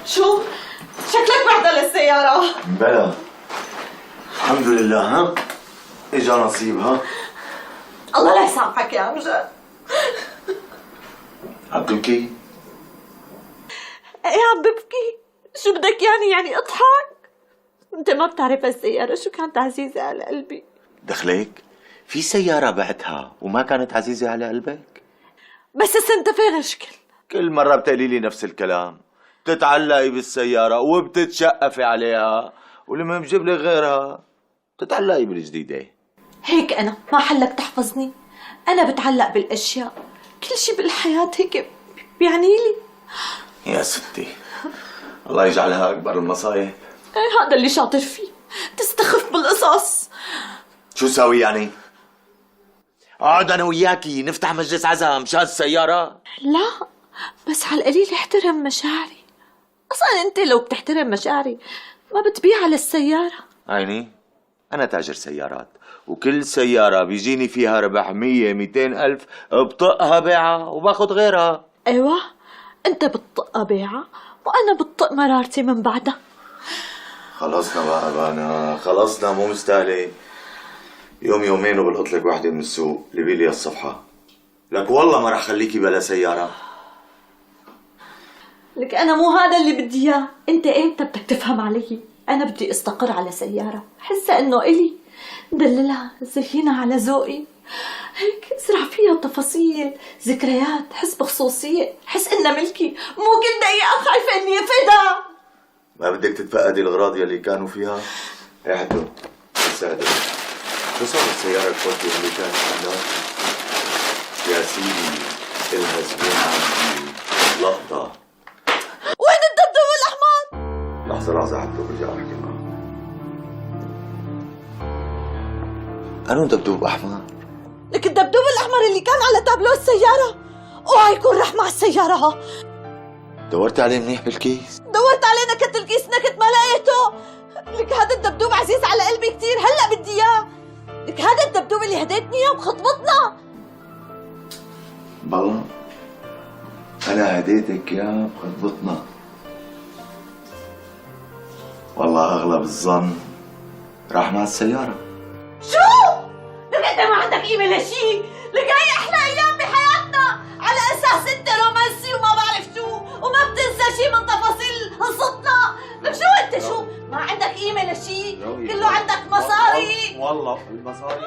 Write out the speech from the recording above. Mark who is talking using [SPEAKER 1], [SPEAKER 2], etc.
[SPEAKER 1] شو؟ شكلك بعدل السيارة.
[SPEAKER 2] بلا الحمد لله. ها اجا نصيب. ها
[SPEAKER 1] الله لا يسامحك يا امجد.
[SPEAKER 2] عم تبكي؟
[SPEAKER 1] ايه عم ببكي. شو بدك يعني اضحك؟ انت ما بتعرف السيارة شو كانت عزيزة على قلبي.
[SPEAKER 2] دخلك في سيارة بعتها وما كانت عزيزة على قلبك؟
[SPEAKER 1] بس هسه انت فين شكل؟
[SPEAKER 2] كل مرة بتقولي لي نفس الكلام، بتتعلقي بالسيارة وبتتشقفي عليها ولما بجيب لك غيرها بتتعلقي بالجديدة.
[SPEAKER 1] هيك انا ما حلك تحفظني. انا بتعلق بالاشياء، كل شي بالحياة هيك بيعني لي.
[SPEAKER 2] يا ستي الله يجعلها أكبر المصايب.
[SPEAKER 1] ايه هذا اللي شاطر فيه، تستخف بالقصص.
[SPEAKER 2] شو ساوي يعني؟ اقعد انا وياكي نفتح مجلس عزا مشان السيارة؟
[SPEAKER 1] لا بس على القليل احترم مشاعري. اصلا انت لو بتحترم مشاعري ما بتبيع على السيارة.
[SPEAKER 2] عيني انا تاجر سيارات وكل سيارة بيجيني فيها ربح 100-200 ألف بطقها بيعة وباخد غيرها.
[SPEAKER 1] ايوه انت بتطق بيعة وانا بتطق مرارتي من بعدها.
[SPEAKER 2] خلصنا بقى بانا، خلصنا مو مستاهلة. يوم يومين وبلقط لك وحدة من السوق لبي لي الصفحة. لك والله ما رح خليكي بلا سيارة.
[SPEAKER 1] لك انا مو هذا اللي بدي اياه. انت امتى بدك تفهم علي؟ انا بدي استقر على سيارة حسها انه الي، دللها زينها على ذوقي، هيك ازرع فيها تفاصيل ذكريات، حس بخصوصية، حس انها ملكي، مو كل دقيقة خايفة اني افقدها.
[SPEAKER 2] ما بدك تتفقدي الأغراض يلي كانوا فيها؟ يا حدو ساعدك. شو صار السيارة الفورتي اللي كانت عندك؟ يا سيدي إلها زبون عندي لقطة.
[SPEAKER 1] وين الدبدوب الأحمر؟
[SPEAKER 2] لحظة حدو برجع أحكي معه. أنو دبدوب أحمر؟
[SPEAKER 1] لك الدبدوب الأحمر اللي كان على تابلو السيارة. اوعى يكون رح مع السيارة. ها
[SPEAKER 2] دورت عليه منيح بالكيس؟
[SPEAKER 1] دورت عليه نكت الكيس نكت ما لقيته. لك هذا الدبدوب عزيز على قلبي كثير، هلا بدي اياه. لك هذا الدبدوب اللي هديتني اياه بخطبتنا.
[SPEAKER 2] بالله أنا هديتك إياه بخطبتنا. والله أغلب الظن راح مع السيارة.
[SPEAKER 1] شو؟ لك انت ما عندك قيمة لشيء. لك هي احلى ايام بحياتنا على اساس انت رومانسي وما بعرف شو وما بتنسى شيء من تفاصيل قصتنا. لك شو انت شو؟ ما عندك قيمة لشيء، كله عندك مصاري.
[SPEAKER 2] والله المصاري